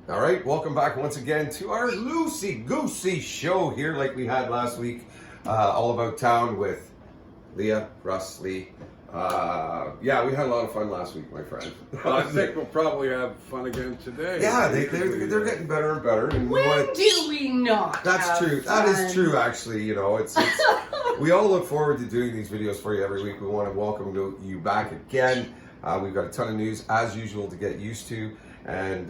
All right, welcome back once again to our Loosey Goosey show here, like we had last week, all about town with Leah, RUSS LEAH. Yeah, we had a lot of fun last week, my friend. Well, I think we'll probably have fun again today. Yeah, they're getting better and better. And When do we not? That's true. Fun? That is true, actually. You know, it's we all look forward to doing these videos for you every week. We want to welcome you back again. We've got a ton of news, as usual, to get used to. And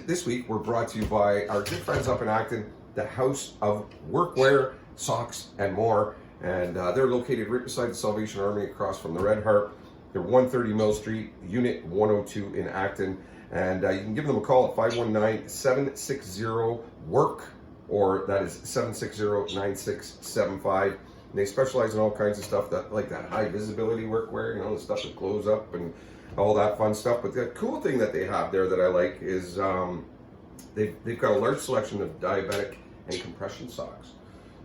this week, we're brought to you by our good friends up in Acton, the House of Workwear, Socks, and More. And they're located right beside the Salvation Army, across from the Red Heart. They're 130 Mill Street, Unit 102 in Acton. And you can give them a call at 519-760-WORK, or that is 760-9675. And they specialize in all kinds of stuff like that high visibility workwear, you know, the stuff that glows up and all that fun stuff. But the cool thing that they have there that I like is they've got a large selection of diabetic and compression socks.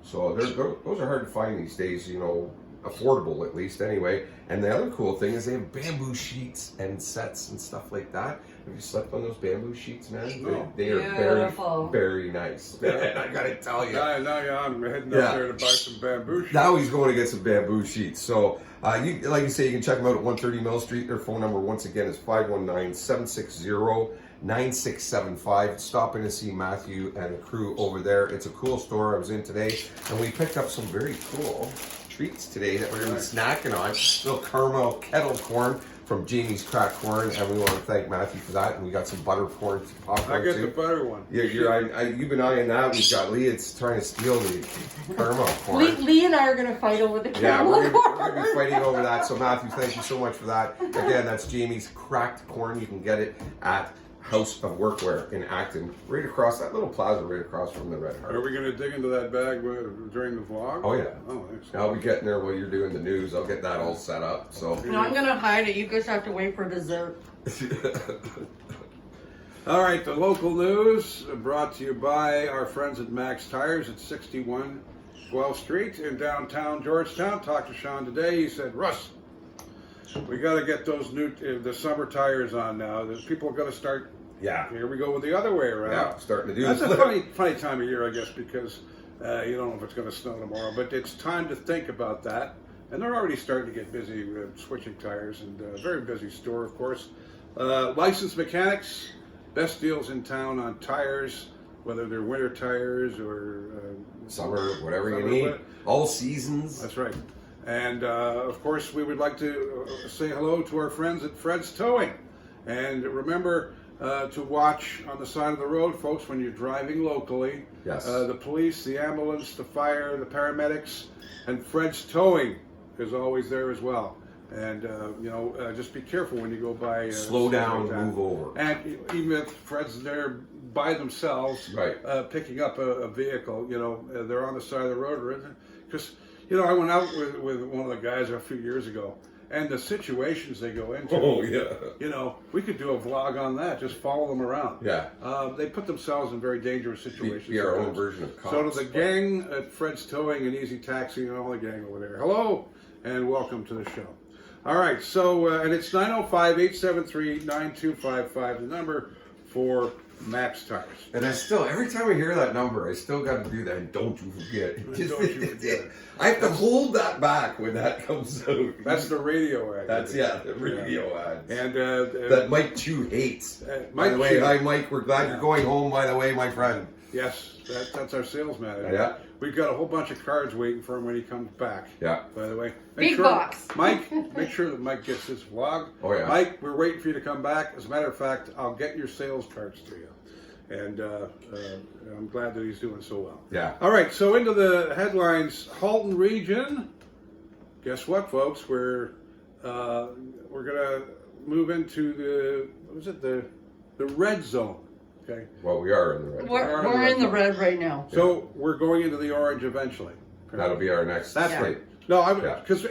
So those are hard to find these days, you know, affordable at least anyway. And the other cool thing is they have bamboo sheets and sets and stuff like that. Have you slept on those bamboo sheets, man? They are very, very nice. Man, I gotta tell you. Now I'm heading up there to buy some bamboo sheets. Now he's going to get some bamboo sheets. So, like you say, you can check them out at 130 Mill Street. Their phone number, once again, is 519-760-9675. Stop in and see Matthew and the crew over there. It's a cool store. I was in today, and we picked up some very cool treats today that we're going to be snacking on. Little caramel kettle corn from Jamie's Cracked Corn, and we want to thank Matthew for that. And we got some buttercorn popcorn too. I get the butter one. Yeah, you've been eyeing that. We've got Leah. It's trying to steal the caramel corn. Leah and I are going to fight over the caramel corn. We're going to be fighting over that. So Matthew, thank you so much for that. Again, that's Jamie's Cracked Corn. You can get it at House of Workwear in Acton, right across that little plaza, right across from the Red Heart. Are we going to dig into that bag during the vlog? Oh yeah. Oh, thanks. I'll be getting there while you're doing the news. I'll get that all set up. So. No, I'm going to hide it. You guys have to wait for dessert. All right, the local news brought to you by our friends at Max Tires at 61 12th Street in downtown Georgetown. Talked to Sean today. He said, Russ, we got to get those the summer tires on now. People are going to start. Yeah. Here we go with the other way around. Yeah, starting to do That's this. a funny time of year, I guess, because you don't know if it's going to snow tomorrow. But it's time to think about that. And they're already starting to get busy with switching tires, and a very busy store, of course. Licensed mechanics, best deals in town on tires, whether they're winter tires or summer, whatever you need. All seasons. That's right. And of course, we would like to say hello to our friends at Fred's Towing. And remember to watch on the side of the road, folks, when you're driving locally. Yes. The police, the ambulance, the fire, the paramedics, and Fred's Towing is always there as well. And just be careful when you go by. Slow down, like move over. And even if Fred's there by themselves, right, picking up a vehicle, they're on the side of the road, because. I went out with one of the guys a few years ago, and the situations they go into. Oh, yeah. We could do a vlog on that, just follow them around. Yeah. They put themselves in very dangerous situations. Be our own version of cops. So to the gang at Fred's Towing and Easy Taxi and all the gang over there, hello, and welcome to the show. All right, so, and it's 905-873-9255, the number for Max Tires. And every time I hear that number, I still got to do that. And don't you forget. Don't you forget. I have to hold that back when that comes out. That's the radio ad. The radio ad. And that Mike Chu hates. By the way, hi Mike, we're glad you're going home, by the way, my friend. Yes, that's our sales manager. Yeah. We've got a whole bunch of cards waiting for him when he comes back. Yeah. By the way. Big box. Mike, make sure that Mike gets his vlog. Oh, yeah. Mike, we're waiting for you to come back. As a matter of fact, I'll get your sales cards to you. And I'm glad that he's doing so well. Yeah. All right, so into the headlines. Halton region. Guess what, folks? We're gonna move into the red zone. Okay. Well, we are in the red. We're in the red right now. So we're going into the orange eventually. That'll be our next. That's right. No, because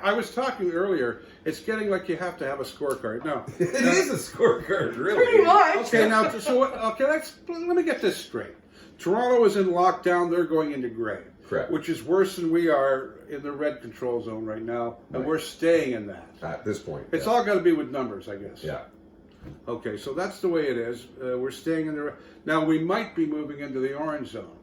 I was talking earlier. It's getting like you have to have a scorecard. No, it is a scorecard, really. Pretty much. Okay, now so what? Okay, let me get this straight. Toronto is in lockdown. They're going into gray. Correct. Which is worse than we are in the red control zone right now, and we're staying in that. At this point. It's all got to be with numbers, I guess. Yeah. Okay, so that's the way it is. We're staying in the. Now we might be moving into the orange zone.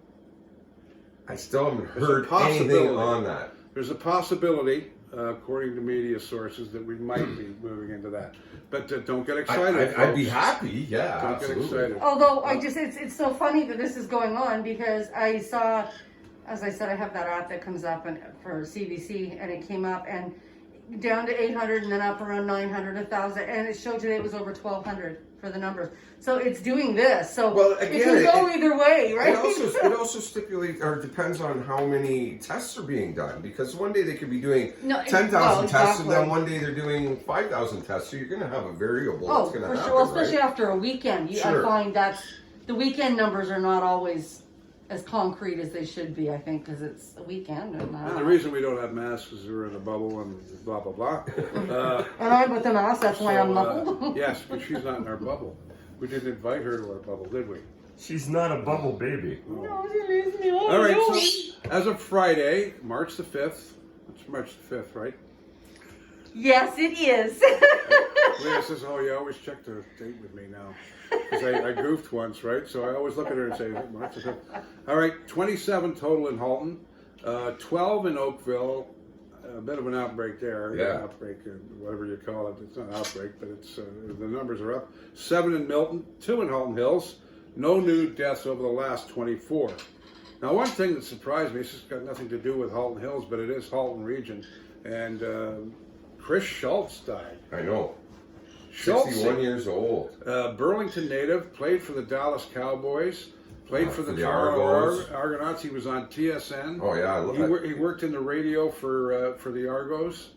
I still haven't There's a heard anything possibility. on that. There's a possibility, according to media sources, that we might be moving into that. But don't get excited. I'd be folks. happy, yeah, Don't absolutely. get excited. Although it's so funny that this is going on because I saw, as I said, I have that app that comes up and for CBC, and it came up and down to 800 and then up around 900, 1,000, and it showed today it was over 1,200 for the numbers. So it's doing this. So Well, it again, can go either way, right? It also stipulates or depends on how many tests are being done, because one day they could be doing 10,000 tests, and then one day they're doing 5,000 tests. So you're going to have a variable that's going to happen, sure. Well, especially right? after a weekend, Sure. I find that the weekend numbers are not always as concrete as they should be. I think because it's a weekend, And the reason we don't have masks is we're in a bubble and blah blah blah. and I'm with the mouse. That's why I'm muffled. Yes, but she's not in our bubble. We didn't invite her to our bubble, did we? She's not a bubble baby. No, she leaves me alone. All right. So as of Friday, March the 5th. It's March the 5th, right? Yes, it is. Leah says, "Oh, you always check the date with me now." Because I goofed once, right? So I always look at her and say, March the 5th. All right, 27 total in Halton, 12 in Oakville, a bit of an outbreak there. Yeah. Outbreak, whatever you call it. It's not an outbreak, but it's the numbers are up. 7 in Milton, 2 in Halton Hills. No new deaths over the last 24. Now, one thing that surprised me, this has got nothing to do with Halton Hills, but it is Halton region, and Chris Schultz died. I know. Schultz, 61 years old. Burlington native, played for the Dallas Cowboys, played for the the Toronto Argos. Argonauts. He was on TSN. Oh yeah, I love that. He worked in the radio for the Argos.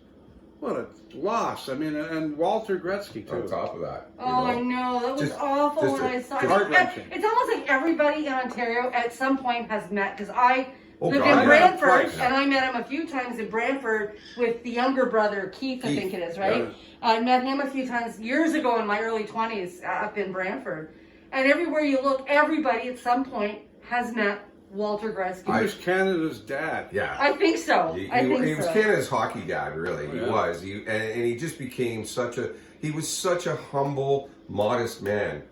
What a loss! I mean, and Walter Gretzky too. On top of that. you Oh, know. I know. That was Just- awful just when a- I saw just it. heart-wrenching. It's almost like everybody in Ontario at some point has met, because I Oh, lived God, in yeah. Brantford, Twice. and I met him a few times in Brantford with the younger brother, Keith, I Keith, think it is, right? yeah. I met him a few times years ago in my early 20s up in Brantford. And everywhere you look, everybody at some point has met Walter Gretzky. He was Canada's dad. Yeah. I think so. He I was so. Canada's hockey dad, really. He Yeah. was. And he just became he was such a humble, modest man.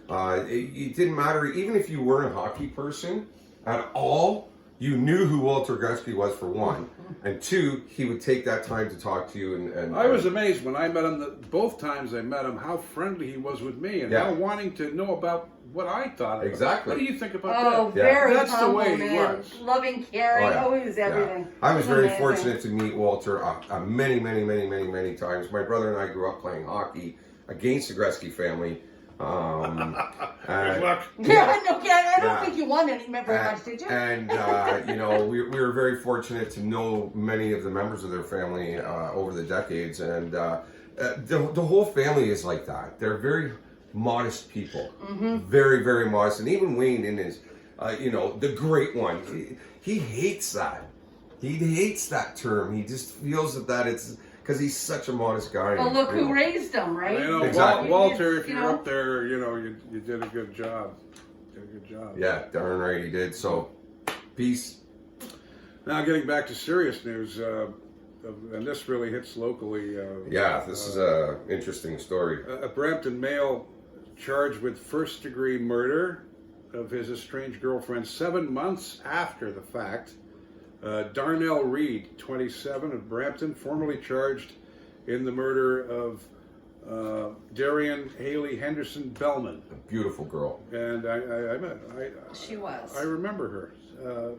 It didn't matter, even if you weren't a hockey person at all, you knew who Walter Gretzky was, for one. And two, he would take that time to talk to you. And I was amazed when I met him, both times I met him, how friendly he was with me and Yeah. how wanting to know about what I thought of him. Exactly. What do you think about Oh, that? Yeah. very That's the humble, way he man. was. Loving, caring, Oh, yeah. always everything. Yeah. I was very Amazing. fortunate to meet Walter many, many, many, many, many times. My brother and I grew up playing hockey against the Gretzky family. Good and- luck. Yeah, no, I don't Yeah. think you won any very much, did you? And we were very fortunate to know many of the members of their family over the decades, and the whole family is like that. They're very modest people, very, very modest. And even Wayne, in his, the great one, he hates that. He hates that term. He just feels that it's because he's such a modest guy. Well, look you know. who raised him, right? You know, Exactly. Walter, if You you're know? up there, you did a good job. Did a good job. Yeah, darn right he did. So, peace. Now, getting back to serious news, and this really hits locally. Yeah, this is a interesting story. A Brampton male charged with first-degree murder of his estranged girlfriend 7 months after the fact. Darnell Reed, 27, of Brampton, formerly charged in the murder of Darian Haley Henderson Bellman. A beautiful girl. And She was. I remember her.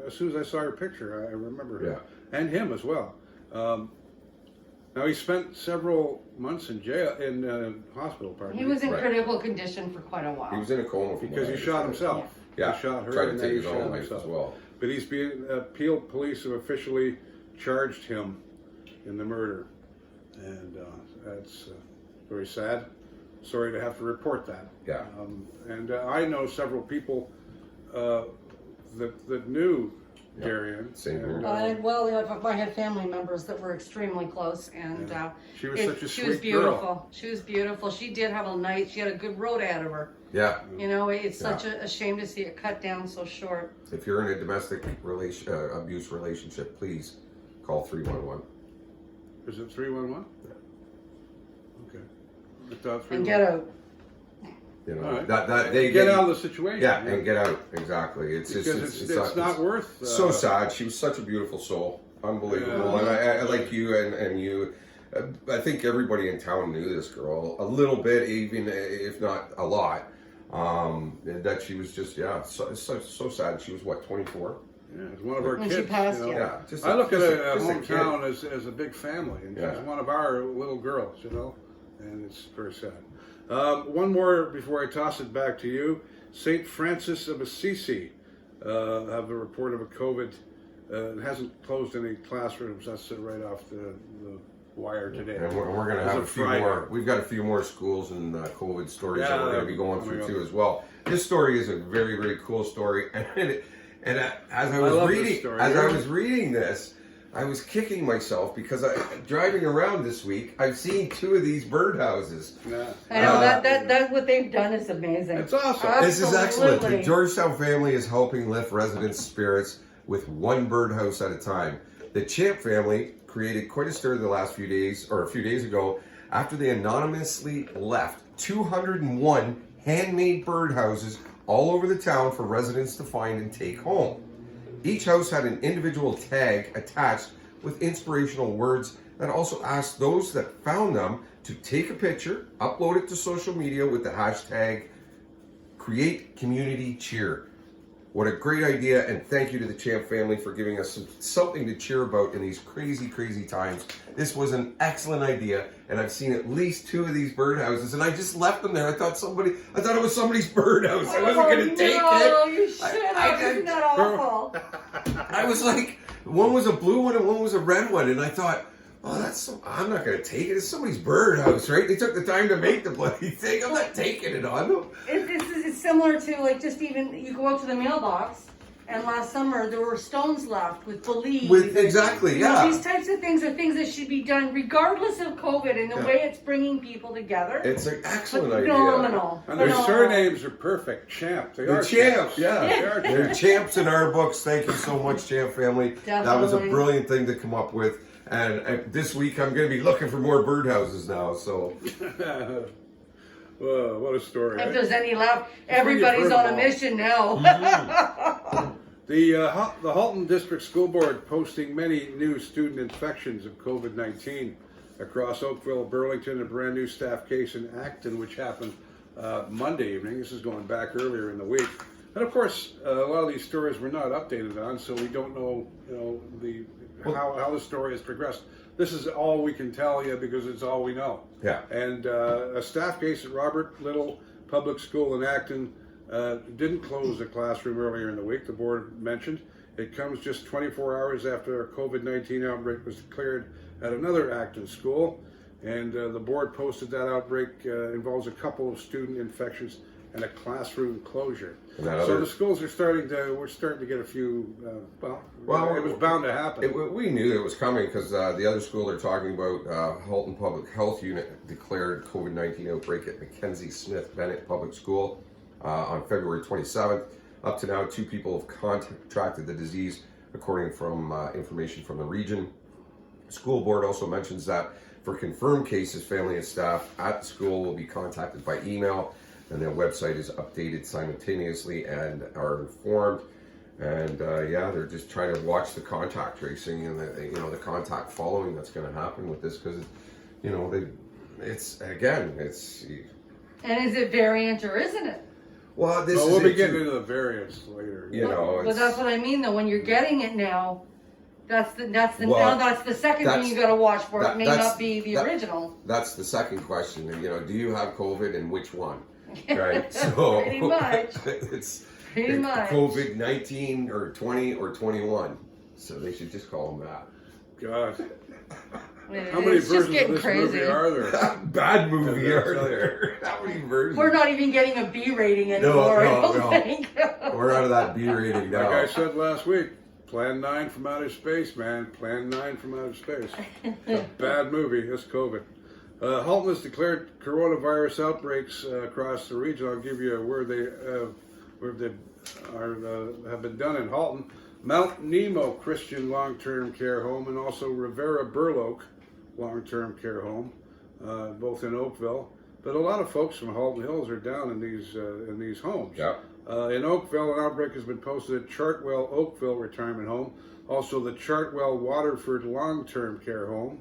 As soon as I saw her picture, I remember her. Yeah. And him as well. Now, he spent several months in jail, in hospital, pardon He me, was in Right. critical condition for quite a while. He was in a coma from because what he I shot understand. himself. Yeah, He shot her tried to and take then his he own shot life himself. as well. But he's being appealed. Police have officially charged him in the murder, and that's very sad. Sorry to have to report that. Yeah. And I know several people that knew Darian. Same and, here. I had family members that were extremely close, and Yeah. She was such a she was sweet beautiful. girl. She was beautiful. She did have a nice. She had a good road ahead of her. Yeah. You know, it's Yeah. such a shame to see it cut down so short. If you're in a domestic abuse relationship, please call 311. Is it 311? Okay. and get out. You know, All right. that they get out of the situation. Yeah, and get out. Exactly. It's Because just it's not worth. so sad. She was such a beautiful soul. Unbelievable. Yeah. And I like you and you. I think everybody in town knew this girl a little bit, even if not a lot. That she was just so sad. She was what, 24? Yeah, it's one of our When kids. she passed, you know. yeah. Just I look at a just hometown kid. as a big family, and Yeah. she's one of our little girls, you know, and it's very sad. One more before I toss it back to you. St. Francis of Assisi have a report of a COVID. It hasn't closed any classrooms. That's right off the wire today. And we're going to As have a of few Friday. more. We've got a few more schools and COVID stories that we're going to be going through coming too up. as well. This story is a very, very cool story, and as I love this was story. reading this, I was kicking myself because driving around this week, I've seen 2 of these birdhouses. Yeah. I know that what they've done is amazing. It's awesome. This is excellent. The Absolutely. Georgetown family is helping lift residents' spirits with one birdhouse at a time. The Champ family created quite a stir the last few days, or a few days ago, after they anonymously left 201 handmade birdhouses all over the town for residents to find and take home. Each house had an individual tag attached with inspirational words that also asked those that found them to take a picture, upload it to social media with the hashtag Create Community Cheer. What a great idea, and thank you to the Champ family for giving us something to cheer about in these crazy, crazy times. This was an excellent idea, and I've seen at least 2 of these birdhouses, and I just left them there. I thought it was somebody's birdhouse. I wasn't going to take it. No, you should I have. Isn't that awful? I was like, one was a blue one and one was a red one, and I thought, oh, I'm not going to take it. It's somebody's birdhouse, right? They took the time to make the bloody thing. I'm not taking it on them. It's similar to like just even you go out to the mailbox, and last summer there were stones left with believe. Exactly, You know, yeah. these types of things are things that should be done regardless of COVID and the way it's bringing people together. It's an excellent idea. Phenomenal. And their Phenomenal. surnames are perfect. Champ. They're champs, yeah. They are They're champs. champs in our books. Thank you so much, Champ family. That was a Definitely. brilliant thing to come up with. And this week I'm going to be looking for more birdhouses now. So Whoa, what a story. If eh? there's any left, everybody's on a mission now. The Halton District School Board posting many new student infections of COVID-19 across Oakville, Burlington, a brand new staff case in Acton, which happened Monday evening. This is going back earlier in the week. And of course, a lot of these stories were not updated on, so we don't know, how the story has progressed. This is all we can tell you because it's all we know. yeah. And a staff case at Robert Little Public School in Acton didn't close the classroom earlier in the week, the board mentioned. It comes just 24 hours after a COVID-19 outbreak was declared at another Acton school. And the board posted that outbreak involves a couple of student infections and a classroom closure. So the schools are we're starting to get a few, well, it was bound to happen. We knew it was coming because the other school they're talking about, Halton Public Health Unit, declared COVID-19 outbreak at Mackenzie Smith Bennett Public School on February 27th. Up to now, 2 people have contracted the disease, according from information from the region. The school board also mentions that for confirmed cases, family and staff at the school will be contacted by email, and their website is updated simultaneously and are informed. And they're just trying to watch the contact tracing and the contact following that's going to happen with this because it's. And is it variant or isn't it? Well, we'll be getting into the variants later. But that's what I mean though. When you're getting it now, that's the second thing you got to watch for. It may not be the original. That's the second question. Do you have COVID and which one? Right. So Pretty much. it's much. COVID-19 or 20 or 21. So they should just call them that. God. How many It's just versions of getting this crazy. movie are there? Bad movie Yeah, are that's there? How many versions? We're not even getting a B rating anymore. I don't think. We're out of that B rating now. Like I said last week, Plan 9 from outer space, man. Plan 9 from outer space. It's a bad movie. It's COVID. Halton has declared coronavirus outbreaks across the region. I'll give you where they have been done in Halton. Mount Nemo Christian Long-Term Care Home and also Rivera Burloak Long-Term Care Home, both in Oakville. but a lot of folks from Halton Hills are down in these homes. Yeah. In Oakville, an outbreak has been posted at Chartwell Oakville Retirement Home, also the Chartwell Waterford Long-Term Care Home,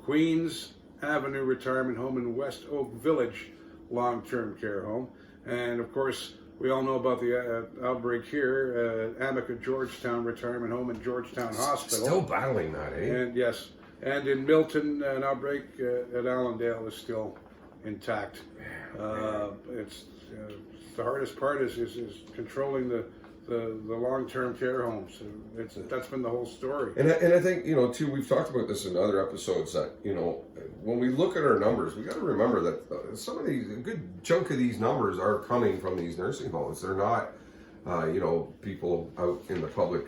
Queens Avenue Retirement Home, and West Oak Village Long-Term Care Home. And of course, we all know about the outbreak here, Amica Georgetown Retirement Home and Georgetown Hospital. Still battling that, eh? And yes, and in Milton, an outbreak at Allendale is still intact. It's the hardest part is controlling the long-term care homes. That's been the whole story. And I think, too, we've talked about this in other episodes that, when we look at our numbers, we got to remember that some of these, a good chunk of these numbers are coming from these nursing homes. They're not, people out in the public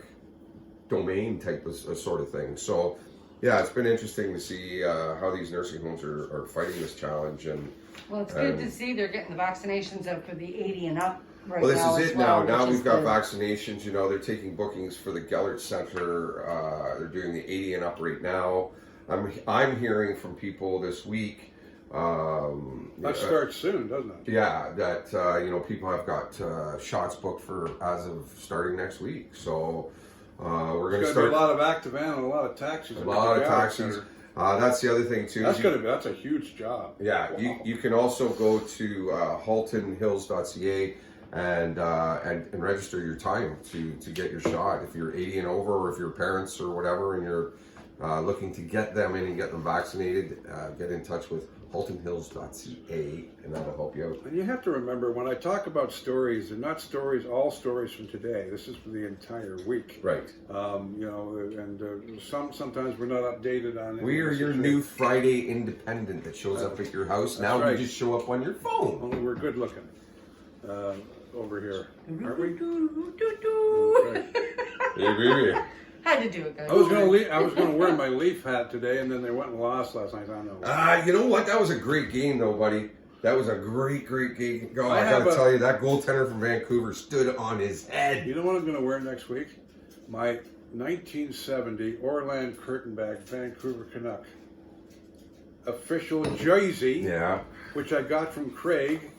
domain type of sort of thing. So, yeah, it's been interesting to see how these nursing homes are fighting this challenge. And Well, it's good to see they're getting the vaccinations out for the 80 and up right well, now. this is it now. Now we've got good. vaccinations. They're taking bookings for the Gellert Center. They're doing the 80 and up right now. I'm hearing from people this week. That starts soon, doesn't it? Yeah, that people have got shots booked for as of starting next week. So we're going to start be a lot of Activan and a lot of taxis. a lot of taxis. That's the other thing too. That's a huge job. Yeah, Wow. you can also go to haltonhills.ca and register your time to get your shot if you're 80 and over, or if your parents or whatever, and you're looking to get them in and get them vaccinated. Get in touch with haltonhills.ca, and that'll help you out. And you have to remember, when I talk about stories, they're not all stories from today. This is for the entire week. Right. Sometimes we're not updated on it. We are your new Friday Independent that shows up at your house. Now right. we just show up on your phone. Only we're good looking over here, aren't we? Okay. Hey, baby. Had to do it, guys. I was going to wear my Leaf hat today, and then they went and lost last night. I don't know. You know what? That was a great game, though, buddy. That was a great game. Oh, I have gotta tell you, that goaltender from Vancouver stood on his head. You know what I'm going to wear next week? My 1970 Orland Kurtenbach Vancouver Canuck official jersey, Yeah. which I got from Craig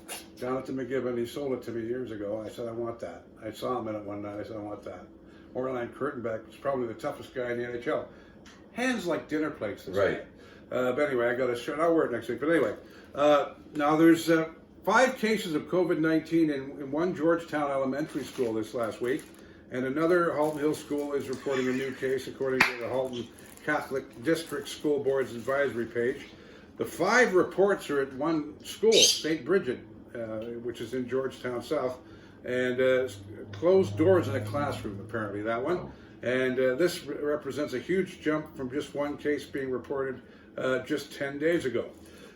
down at the McGibbon. He sold it to me years ago. I said, I want that. I saw him in it one night. I said, I want that. Orland Kurtenbach was probably the toughest guy in the NHL. Hands like dinner plates. This Right. guy. But anyway, I got a shirt. I'll wear it next week. But anyway, now there's 5 cases of COVID-19 in one Georgetown elementary school this last week, and another Halton Hills school is reporting a new case, according to the Halton Catholic District School Board's advisory page. The 5 reports are at one school, St. Bridget, which is in Georgetown South, and closed doors in a classroom, apparently, that one. And this represents a huge jump from just one case being reported just 10 days ago.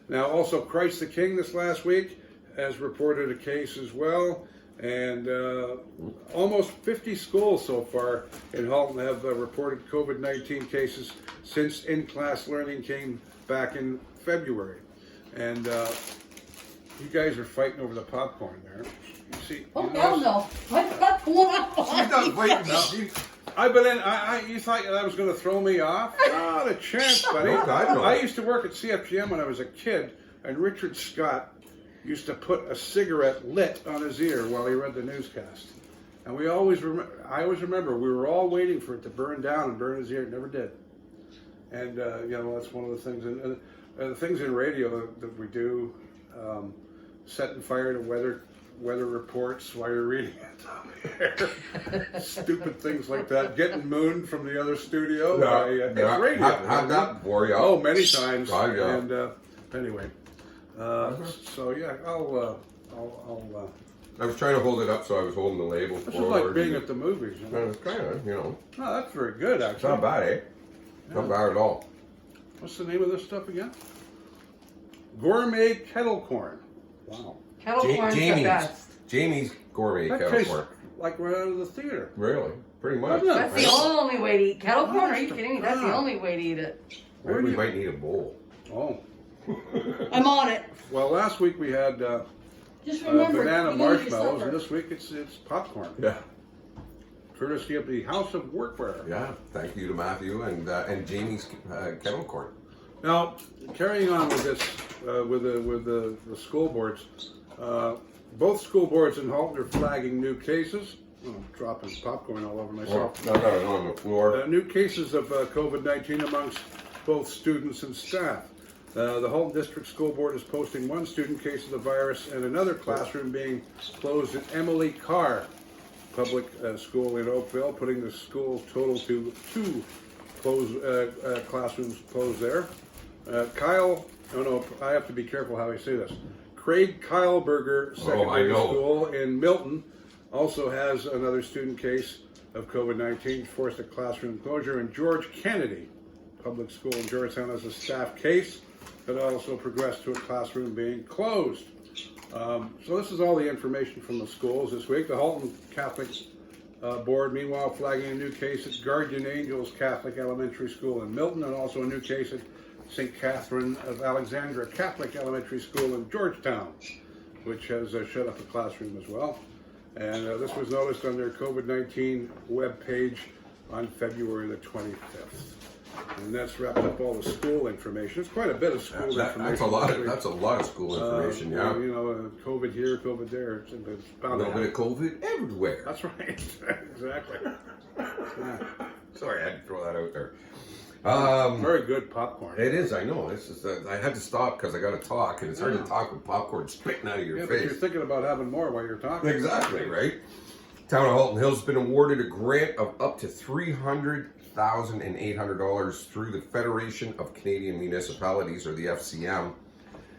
Now, also, Christ the King this last week has reported a case as well. And almost 50 schools so far in Halton have reported COVID-19 cases since in-class learning came back in February. And you guys are fighting over the popcorn there. You see, Oh, you hell notice- no. What's that going She's not on? fighting. I've been in. You thought that was going to throw me off? Not a chance, buddy. No, God, no. I used to work at CFGM when I was a kid, and Richard Scott used to put a cigarette lit on his ear while he read the newscast. And I always remember we were all waiting for it to burn down and burn his ear. It never did. And that's one of the things. And the things in radio that we do, setting fire to weather reports while you're reading it on the air. Stupid things like that. Getting mooned from the other studio. Yeah. Radio. Have that for you. Oh, many times. Oh, yeah. And anyway, so yeah, I'll I was trying to hold it up, so I was holding the label this is forward. like being at the movies. You know? It's kind of, Oh, that's very good, it's actually. not bad, eh? Not bad at all. What's the name of this stuff again? Gourmet kettle corn. Wow. Kettle corn's the best. Jamie's gourmet That kettle tastes corn. like right out of the theater. Really? Pretty much. Doesn't it? That's the only way to eat kettle corn. Are you Honest kidding me? to That's the God. only way to eat it. Maybe we might need a bowl. Oh. I'm on it. Well, last week we had Just remember, banana you're gonna eat your marshmallows, supper. and this week it's popcorn. Yeah. Courtesy of the House of Workwear. Yeah. Thank you to Matthew and Jamie's kettle corn. Now, carrying on with this, with the school boards, both school boards in Halton are flagging new cases. Oh, I'm dropping popcorn all over myself. No, on the floor. New cases of COVID-19 amongst both students and staff. The Halton District School Board is posting one student case of the virus and another classroom being closed at Emily Carr Public School in Oakville, putting the school total to 2 classrooms closed there. I have to be careful how I say this. Craig Kyleberger Secondary School in Milton also has another student case of COVID-19, forced a classroom closure, and George Kennedy Public School in Georgetown has a staff case that also progressed to a classroom being closed. So this is all the information from the schools this week. The Halton Catholic Board, meanwhile, flagging a new case at Guardian Angels Catholic Elementary School in Milton, and also a new case at St. Catherine of Alexandra Catholic Elementary School in Georgetown, which has shut up a classroom as well. And this was noticed on their COVID-19 webpage on February the 25th. And that's wrapped up all the school information. It's quite a bit of school information. That's a lot of school information. Yeah. You know, COVID here, COVID there. It's A bound little to bit of COVID everywhere. That's right. Exactly. Yeah. Sorry, I had to throw that out there. Very good popcorn. It is, I know. It's just I had to stop because I got to talk, and it's hard to talk with popcorn spitting out of your Yeah, but face. you're thinking about having more while you're talking. Exactly, right? Town of Halton Hills has been awarded a grant of up to $300,800 through the Federation of Canadian Municipalities, or the FCM,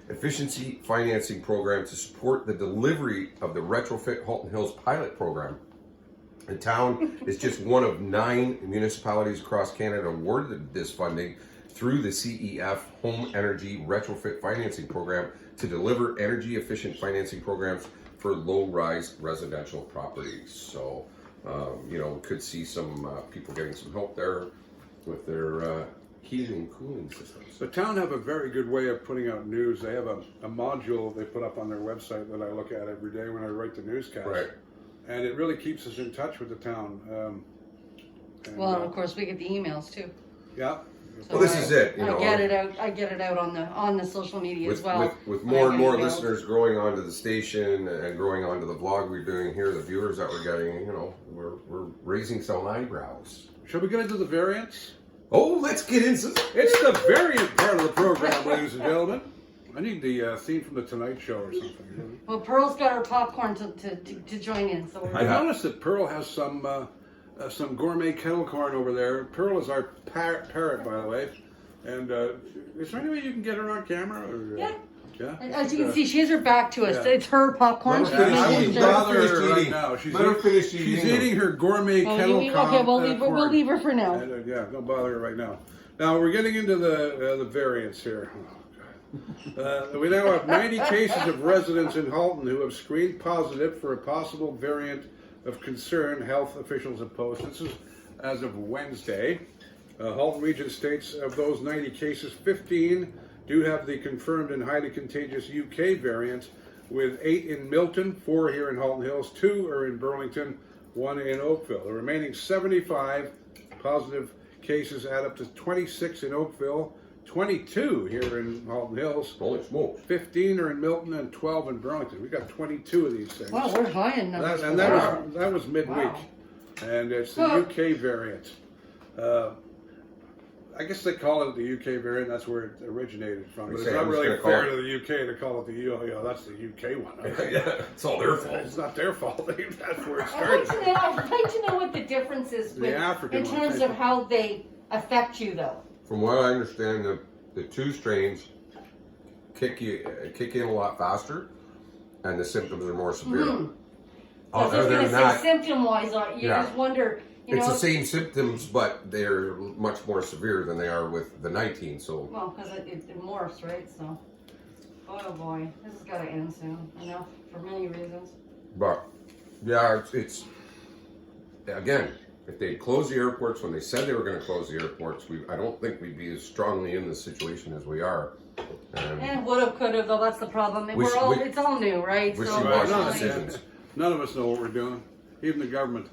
Efficiency Financing Program to support the delivery of the Retrofit Halton Hills pilot program. The town is just one of 9 municipalities across Canada awarded this funding through the CEF Home Energy Retrofit Financing Program to deliver energy efficient financing programs for low-rise residential properties. So, could see some people getting some help there with their heating and cooling systems. The town have a very good way of putting out news. They have a module they put up on their website that I look at every day when I write the newscast. Right. And it really keeps us in touch with the town. Well, and of course, we get the emails too. Yeah. So Well, this is it, I get it out. I get it out on the social media as well. With more and more listeners growing onto the station and growing onto the vlog we're doing here, the viewers that we're getting, we're raising some eyebrows. Shall we get into the variants? Oh, let's get into It's the variant part of the program, ladies and gentlemen. I need the theme from the Tonight Show or something. Well, Pearl's got her popcorn to join in. So I noticed that Pearl has some gourmet kettle corn over there. Pearl is our parrot, by the way. And is there any way you can get her on camera? Or, Yeah. Yeah. As you can see, she has her back to us. Yeah. It's her popcorn. She's Let her I finish making would eating. sure. bother her right eating. now. Let her finish She's eating. eating her gourmet Oh, kettle corn. okay, we'll leave her for now. Yeah, don't bother her right now. Now we're getting into the variants here. We now have 90 cases of residents in Halton who have screened positive for a possible variant of concern, health officials have posted. This is as of Wednesday. Halton Region states of those 90 cases, 15 do have the confirmed and highly contagious UK variant, with 8 in Milton, 4 here in Halton Hills, 2 are in Burlington, 1 in Oakville. The remaining 75 positive cases add up to 26 in Oakville, 22 here in Halton Hills. Holy smokes. 15 are in Milton and 12 in Burlington. We got 22 of these things. Wow, we're high in numbers. That was midweek. Wow. And it's the UK variant. I guess they call it the UK variant. That's where it originated from. But it's not really fair to the UK to call it that's the UK one. Yeah, it's all their fault. It's not their fault. That's where it I'd started. like to know what the difference is The African in terms one. of how they affect you, though. From what I understand, the 2 strains kick in a lot faster, and the symptoms are more severe. Mm-hmm. I was just Other going than to that, say, symptom-wise, you just wonder, it's the same symptoms, but they're much more severe than they are with the 19. So, well, because it morphs, right? So, oh boy, this has got to end soon. For many reasons. but yeah, it's again, if they closed the airports when they said they were going to close the airports, I don't think we'd be as strongly in this situation as we are. And would have, could have, though. That's the problem. It's all new, right? Wishy-washy decisions. None of us know what we're doing. Even the government.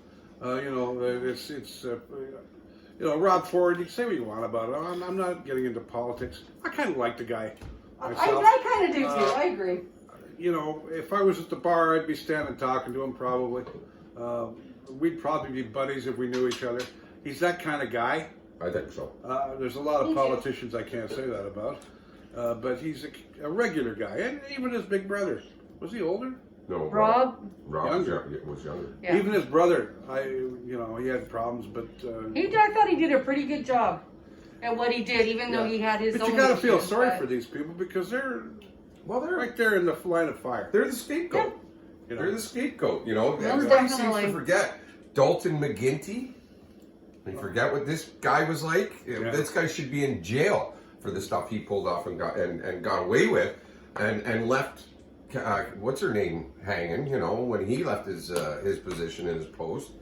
Rob Ford, you can say what you want about it. I'm not getting into politics. I kind of like the guy myself. I kind of do too. I agree. If I was at the bar, I'd be standing talking to him probably. We'd probably be buddies if we knew each other. He's that kind of guy. I think so. There's a lot of politicians I can't say that about. But he's a regular guy. And even his big brother. Was he older? No, Rob was younger. Yeah. Even his brother, he had problems, but I thought he did a pretty good job at what he did, even though he had his own. But you got to feel issues, sorry but- for these people because they're They're right there in the line of fire. They're the scapegoat. They're the scapegoat. Everybody seems to forget Dalton McGuinty. They forget what this guy was like. Yeah. This guy should be in jail for the stuff he pulled off and got away with, and left. What's her name hanging? When he left his position and his post.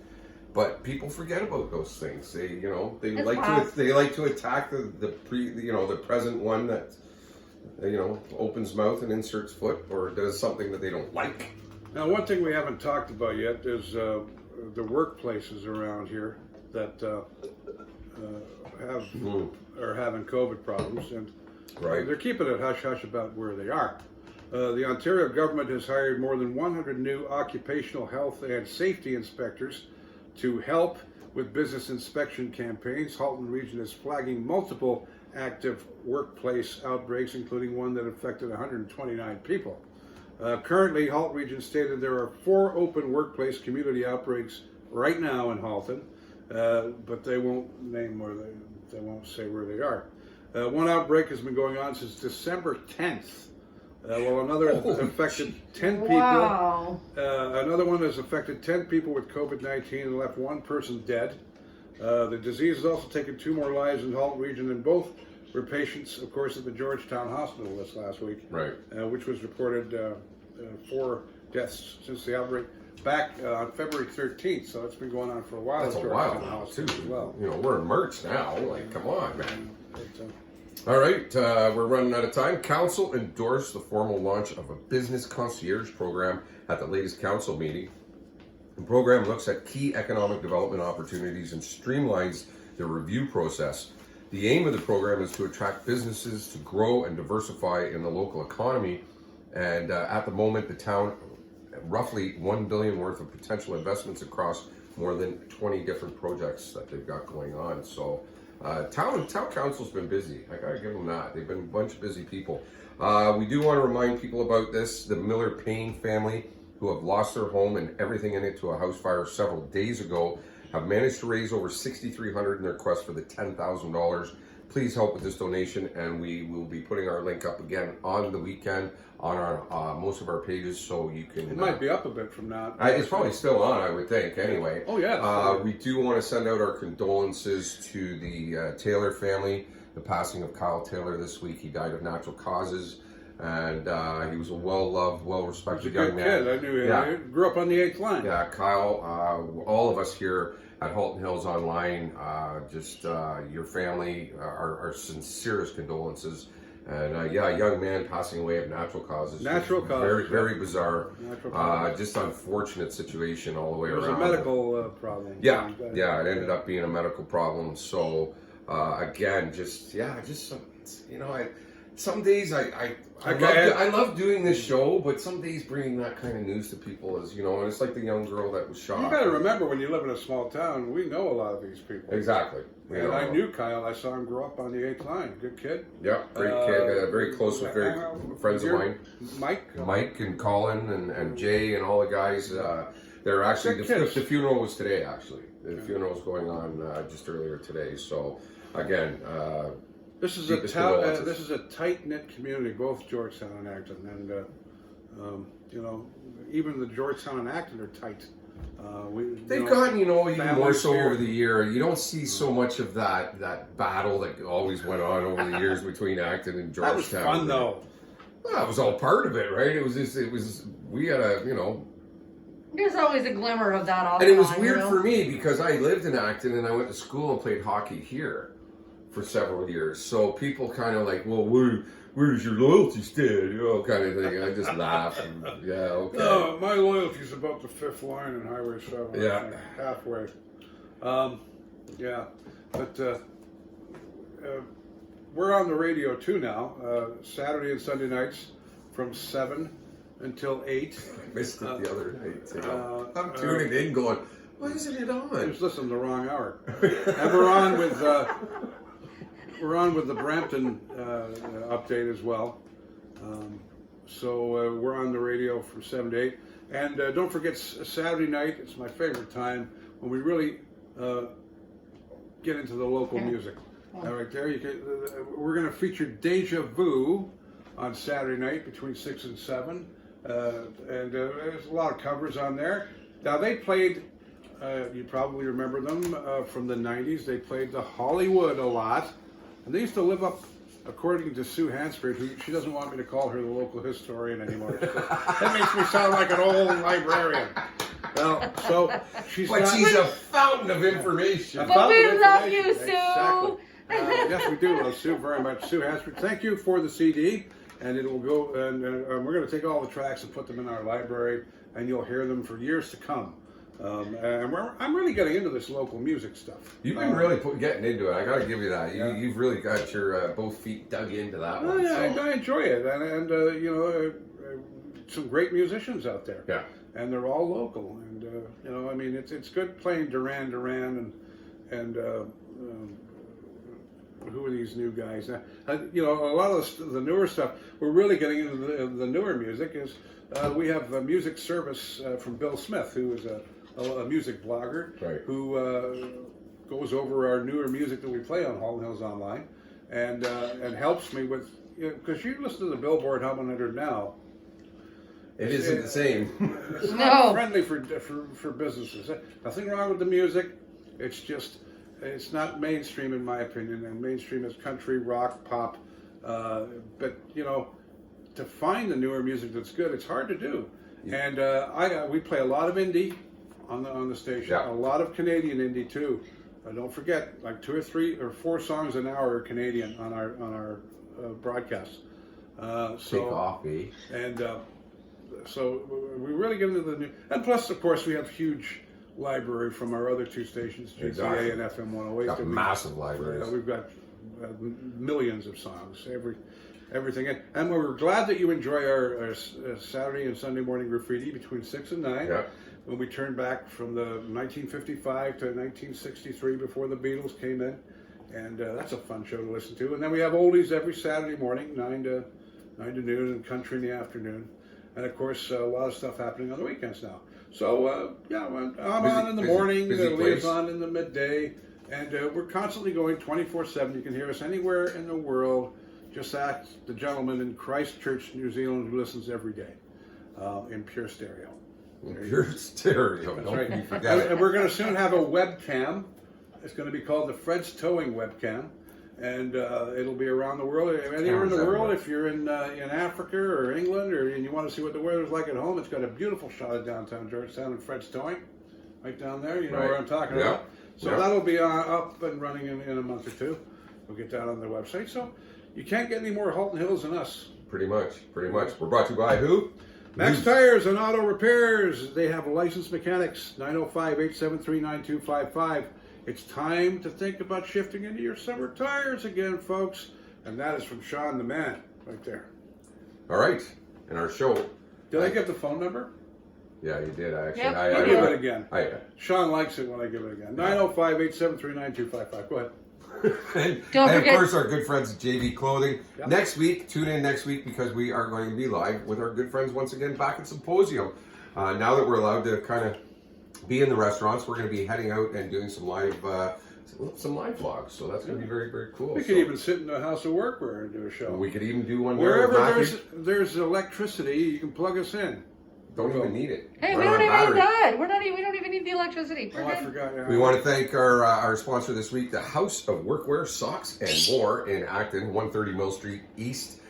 But people forget about those things. They like to attack the present one that opens mouth and inserts foot or does something that they don't like. Now, one thing we haven't talked about yet is the workplaces around here that are having COVID problems, and Right. they're keeping it hush hush about where they are. The Ontario government has hired more than 100 new occupational health and safety inspectors to help with business inspection campaigns. Halton region is flagging multiple active workplace outbreaks, including one that affected 129 people. Currently, Halton region stated there are 4 open workplace community outbreaks right now in Halton, but they won't name they won't say where they are. One outbreak has been going on since December 10th. While another affected 10 people. Wow. Another one has affected 10 people with COVID-19 and left 1 person dead. The disease has also taken 2 more lives in the Halton region, and both were patients, of course, at the Georgetown Hospital this last week, Right. Which was reported 4 deaths since the outbreak back on February 13th. So it's been going on for a while. That's at a Georgetown while now, Hospital too. as well. We're in March now. Like, come on, man. But, All right, we're running out of time. Council endorsed the formal launch of a business concierge program at the latest council meeting. The program looks at key economic development opportunities and streamlines the review process. The aim of the program is to attract businesses to grow and diversify in the local economy. And at the moment, the town, roughly $1 billion worth of potential investments across more than 20 different projects that they've got going on. So town council's been busy. I gotta give them that. They've been a bunch of busy people. We do want to remind people about this. The Miller Payne family, who have lost their home and everything in it to a house fire several days ago, have managed to raise over $6,300 in their quest for the $10,000. Please help with this donation, and we will be putting our link up again on the weekend on our most of our pages, so you can. it might be up a bit from now. It's probably still on, I would think. Anyway. Oh yeah. We do want to send out our condolences to the Taylor family. The passing of Kyle Taylor this week. He died of natural causes, and he was a well-loved, well-respected He's a young good man. kid. I knew him. Yeah. He grew up on the 8th line. Yeah, Kyle, all of us here at Halton Hills Online, your family, our sincerest condolences. And a young man passing away of natural causes. Natural causes. Very, very bizarre. Natural causes. Just unfortunate situation all the way It was around. a medical problem. Yeah, it ended up being a medical problem. So again, some days I love doing this show, but some days bringing that kind of news to people is, and it's like the young girl that was shot. You got to remember, when you live in a small town, we know a lot of these people. Exactly. And I knew Kyle. I saw him grow up on the 8th line. Good kid. Yeah, great kid. Very close with very friends of mine. Mike and Colin and Jay and all the guys. They're actually the funeral was today. Actually, the funeral was going on just earlier today. So again. This is a tight-knit community, both Georgetown and Acton, and even the Georgetown and Acton are tight. They've gotten, even more so spirit. over the year. You don't see so much of that battle that always went on over the years between Acton and Georgetown. That was fun, though. Well, that was all part of it, right? We had There's always a glimmer of that all the and it time. was weird for me because I lived in Acton and I went to school and played hockey here for several years. So people kind of like, well, where's your loyalty stand? Kind of thing. And I just laugh and okay. No, my loyalty's about the 5th line in Highway 7. Yeah. Halfway. But we're on the radio too now, Saturday and Sunday nights from 7 until 8. I missed it the other night. I'm tuning in going, why isn't it I on? was listening the wrong hour. And we're on with the Brampton update as well. So we're on the radio from 7 to 8. And don't forget Saturday night, it's my favorite time when we really get into the local music. Right there, we're going to feature Deja Vu on Saturday night between 6 and 7. And there's a lot of covers on there. Now they played, you probably remember them from the 90s, they played the Hollywood a lot. And they used to live up, according to Sue Hansford, who she doesn't want me to call her the local historian anymore. So that makes me sound like an old librarian. Well, so she's But she's a fountain of information. But we love you, Sue. Exactly. Yes, we do love Sue very much. Sue Hansford, thank you for the CD. And it will go, and we're going to take all the tracks and put them in our library, and you'll hear them for years to come. And I'm really getting into this local music stuff. You've been really getting into it. I got to give you that. You've really got your both feet dug into that one. Yeah, So. I enjoy it, and you know, some great musicians out there. Yeah. And they're all local, and you know, I mean, it's good playing Duran Duran and who are these new guys? You know, a lot of the newer stuff. We're really getting into the newer music. Is we have a music service from Bill Smith, who is a music blogger, Right. who goes over our newer music that we play on Halton Hills Online, and helps me with, because you listen to the Billboard Hot 100 now. It isn't the same. It's No. not friendly for businesses. Nothing wrong with the music. It's just, it's not mainstream in my opinion. And mainstream is country, rock, pop. But you know, to find the newer music that's good, it's hard to do. Yeah. And we play a lot of indie on the station. Yeah. A lot of Canadian indie too. Don't forget, like 2 or 3 or 4 songs an hour are Canadian on our broadcasts. Take off, eh? And so we really get into the new, and plus, of course, we have huge library from our other 2 stations, GCA Exactly. and FM 108. Got massive libraries. We've got millions of songs, everything. And we're glad that you enjoy our Saturday and Sunday morning graffiti between 6 and 9. Yeah. When we turn back from the 1955 to 1963 before the Beatles came in. And that's a fun show to listen to. And then we have oldies every Saturday morning, 9 to noon, and country in the afternoon. And of course, a lot of stuff happening on the weekends now. So, yeah, I'm on in the morning, busy Leah's place. on in the midday, and we're constantly going 24/7. You can hear us anywhere in the world. Just ask the gentleman in Christchurch, New Zealand, who listens every day in pure stereo. Pure stereo. That's Don't right. you forget it. And we're going to soon have a webcam. It's going to be called the Fred's Towing webcam. And it'll be around the world, anywhere in the world. If you're in Africa or England, and you want to see what the weather's like at home, it's got a beautiful shot of downtown Georgetown and Fred's Towing, right down there. You know Right. where I'm talking Yeah. about. So Yeah. that'll be up and running in a month or 2. We'll get that on the website. So you can't get any more Halton Hills than us. Pretty much. We're brought to you by who? Max Tires and Auto Repairs. They have licensed mechanics, 905-873-9255. It's time to think about shifting into your summer tires again, folks. And that is from Sean the Man, right there. All right. And our show. Did I give the phone number? Yeah, you did. Actually, Yep. I'll give it again. I Sean likes it when I give it again. 905-873-9255. Go ahead. and, Don't and forget- of course, our good friends at JV Clothing. Yep. Next week, tune in next week because we are going to be live with our good friends once again back at Symposium. Now that we're allowed to kind of be in the restaurants, we're going to be heading out and doing some live vlogs. So that's going to be very, very cool. We could even sit in the house of work where and do a show. We could even do one Wherever there with Matthew. there's electricity, you can plug us in. Don't even need it. Hey, Run we don't on even battery. need that. We don't even need the electricity. We're Oh, I good. forgot. Yeah. We want to thank our sponsor this week, the House of Workwear, Socks and More in Acton, 130 Mill Street East,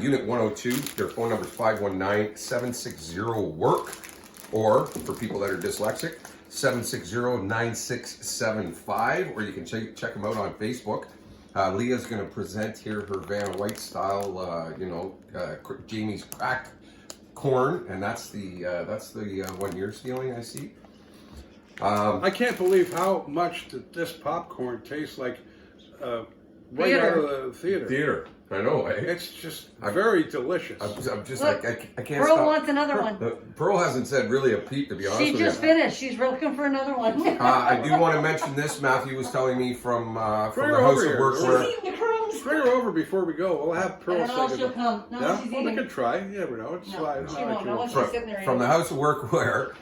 Unit 102. Their phone number is 519-760-WORK, or for people that are dyslexic, 760-9675, or you can check them out on Facebook. Leah's going to present here her Van White style, Jamie's crack corn, and that's the one you're stealing, I see. I can't believe how much this popcorn tastes like right out of the theater. I know. Eh? It's just very delicious. I'm just Look, like I can't Pearl stop. wants another one. Pearl hasn't said really a peep, to be honest She with just you. finished. She's looking for another one. I do want to mention this. Matthew was telling me from the Bring her House over of here. Workwear. She's eating the crumbs. Bring her over before we go. We'll have Pearl And then say she'll goodbye. come. No, Yeah? she's Well, we eating. could try. You never know. It's No, fine. she I won't know like when it. she's sitting there. From the House of Workwear.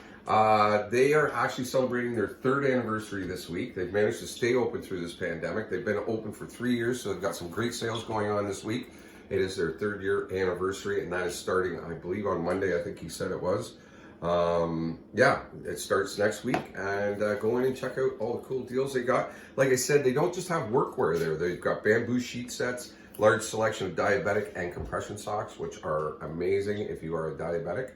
They are actually celebrating their 3rd anniversary this week. They've managed to stay open through this pandemic. They've been open for 3 years, so they've got some great sales going on this week. It is their 3rd year anniversary, and that is starting, I believe, on Monday. I think he said it was. Yeah, it starts next week, and go in and check out all the cool deals they got. Like I said, they don't just have workwear there. They've got bamboo sheet sets, large selection of diabetic and compression socks, which are amazing if you are a diabetic.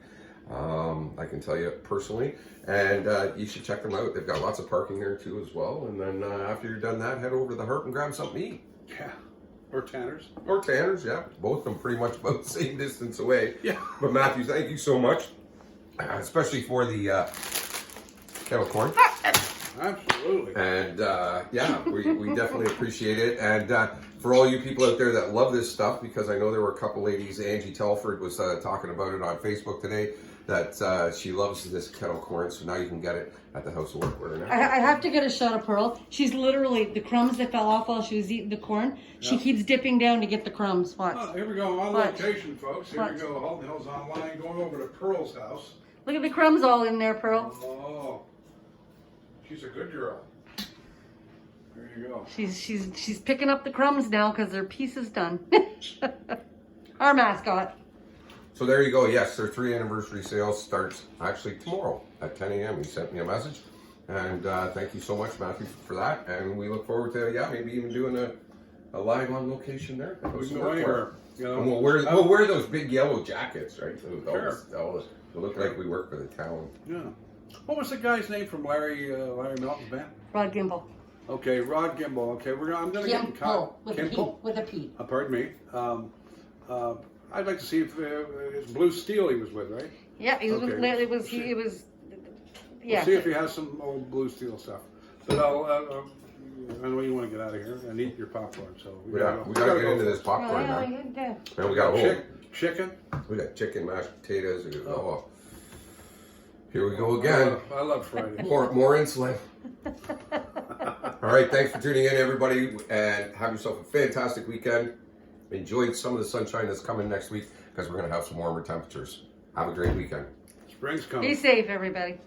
I can tell you personally, and you should check them out. They've got lots of parking there too as well. And then after you're done that, head over to the Halton and grab something to eat. Yeah. Or Tanner's. Or Tanner's, yeah. Both of them pretty much about the same distance away. Yeah. But Matthew, thank you so much, especially for the kettle corn. Absolutely. And yeah, we definitely appreciate it. And for all you people out there that love this stuff, because I know there were a couple ladies, Angie Telford was talking about it on Facebook today, that she loves this kettle corn, so now you can get it at the House of Workwear now. I have to get a shot of Pearl. She's literally, the crumbs that fell off while she was eating the corn, she keeps dipping down to get the crumbs. Watch. Oh, here we go on Watch. location, folks. Here Watch. we go. Halton Hills Online, going over to Pearl's house. Look at the crumbs all in there, Pearl. Oh, she's a good girl. There you go. She's picking up the crumbs now because her piece is done. Our mascot. So there you go. Yes, their 3 anniversary sale starts actually tomorrow at 10 a.m. He sent me a message. And thank you so much, Matthew, for that. And we look forward to, maybe even doing a live on location there. We can go anywhere. You know? And we'll wear those big yellow jackets, right? Sure. It'll look like we work for the town. Yeah. What was the guy's name from Larry Melton's band? Rod Gimbal. Okay, Rod Gimbal. Okay, I'm gonna get in Gimbal with a P. Gimbal? With a P. Pardon me. I'd like to see if it's Blue Steel he was with, right? Yeah, he was. Okay. It was. Yeah. We'll see if he has some old Blue Steel stuff. But I know you want to get out of here and eat your popcorn, so We gotta get into this popcorn now. Yeah. And we got a whole. Chicken. We got chicken, mashed potatoes. Oh, here we go again. I love Friday. More insulin. All right, thanks for tuning in, everybody, and have yourself a fantastic weekend. Enjoy some of the sunshine that's coming next week because we're going to have some warmer temperatures. Have a great weekend. Spring's coming. Be safe, everybody.